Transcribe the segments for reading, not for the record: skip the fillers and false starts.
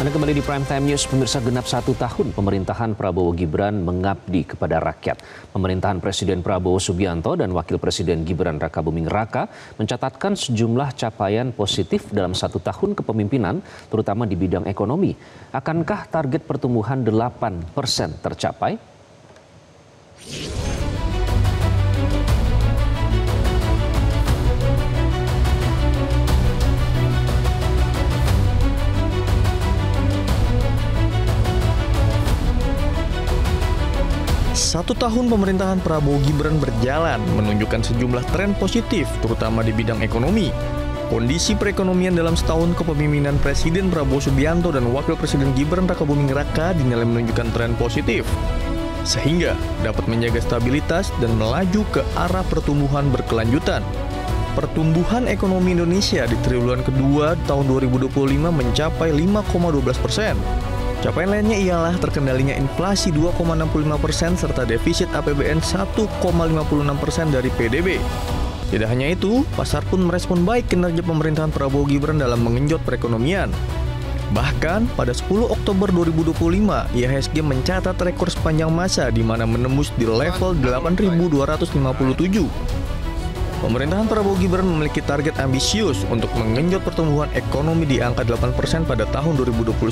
Anda kembali di Prime Time News, pemirsa. Genap 1 tahun pemerintahan Prabowo Gibran mengabdi kepada rakyat. Pemerintahan Presiden Prabowo Subianto dan Wakil Presiden Gibran Rakabuming Raka mencatatkan sejumlah capaian positif dalam 1 tahun kepemimpinan, terutama di bidang ekonomi. Akankah target pertumbuhan 8% tercapai? Satu tahun pemerintahan Prabowo Gibran berjalan menunjukkan sejumlah tren positif, terutama di bidang ekonomi. Kondisi perekonomian dalam setahun kepemimpinan Presiden Prabowo Subianto dan Wakil Presiden Gibran Rakabuming Raka dinilai menunjukkan tren positif, sehingga dapat menjaga stabilitas dan melaju ke arah pertumbuhan berkelanjutan. Pertumbuhan ekonomi Indonesia di triwulan kedua tahun 2025 mencapai 5,12%. Capaian lainnya ialah terkendalinya inflasi 2,65% serta defisit APBN 1,56% dari PDB. Tidak hanya itu, pasar pun merespon baik kinerja pemerintahan Prabowo Gibran dalam mengenjot perekonomian. Bahkan pada 10 Oktober 2025, IHSG mencatat rekor sepanjang masa di mana menembus di level 8.257. Pemerintahan Prabowo Gibran memiliki target ambisius untuk mengenjot pertumbuhan ekonomi di angka 8% pada tahun 2029.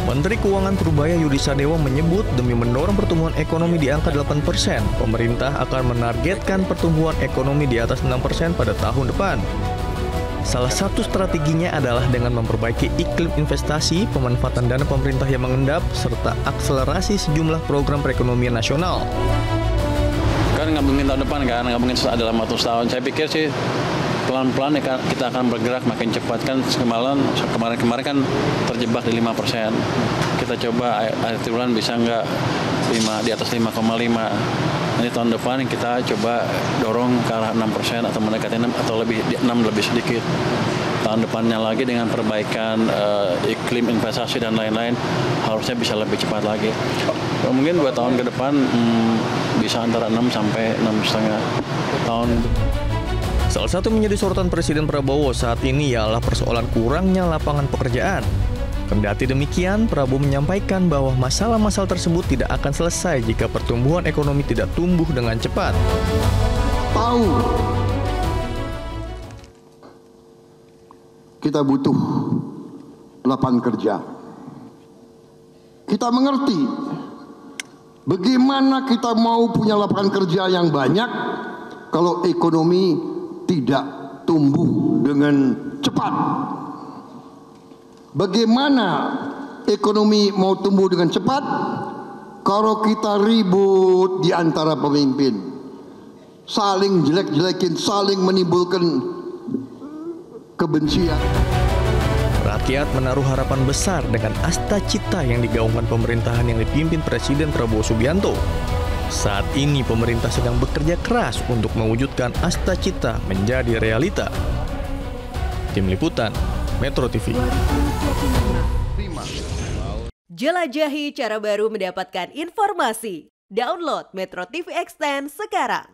Menteri Keuangan Purbaya Yudi Sadewa menyebut demi mendorong pertumbuhan ekonomi di angka 8%, pemerintah akan menargetkan pertumbuhan ekonomi di atas 6% pada tahun depan. Salah satu strateginya adalah dengan memperbaiki iklim investasi, pemanfaatan dana pemerintah yang mengendap, serta akselerasi sejumlah program perekonomian nasional. Kan nggak mungkin tahun depan kan, nggak mungkin dalam waktu setahun. Saya pikir sih pelan-pelan kita akan bergerak makin cepat. Kan kemarin kan terjebak di 5%. Kita coba akhir bulan bisa nggak di atas 5,5. Nanti tahun depan kita coba dorong ke arah 6% atau mendekati 6 atau lebih 6 lebih sedikit. Tahun depannya lagi dengan perbaikan iklim investasi dan lain-lain harusnya bisa lebih cepat lagi. Mungkin 2 tahun ke depan bisa antara 6 sampai 6,5 tahun. Salah satu menjadi sorotan Presiden Prabowo saat ini ialah persoalan kurangnya lapangan pekerjaan. Kendati demikian, Prabowo menyampaikan bahwa masalah-masalah tersebut tidak akan selesai jika pertumbuhan ekonomi tidak tumbuh dengan cepat. Tahu kita butuh lapangan kerja. Kita mengerti bagaimana kita mau punya lapangan kerja yang banyak kalau ekonomi tidak tumbuh dengan cepat. Bagaimana ekonomi mau tumbuh dengan cepat kalau kita ribut di antara pemimpin, saling jelek-jelekin, saling menimbulkan kebencian. Rakyat menaruh harapan besar dengan asta cita yang digaungkan pemerintahan yang dipimpin Presiden Prabowo Subianto. Saat ini pemerintah sedang bekerja keras untuk mewujudkan asta cita menjadi realita. Tim Liputan, Metro TV. Jelajahi cara baru mendapatkan informasi. Download Metro TV Extend sekarang.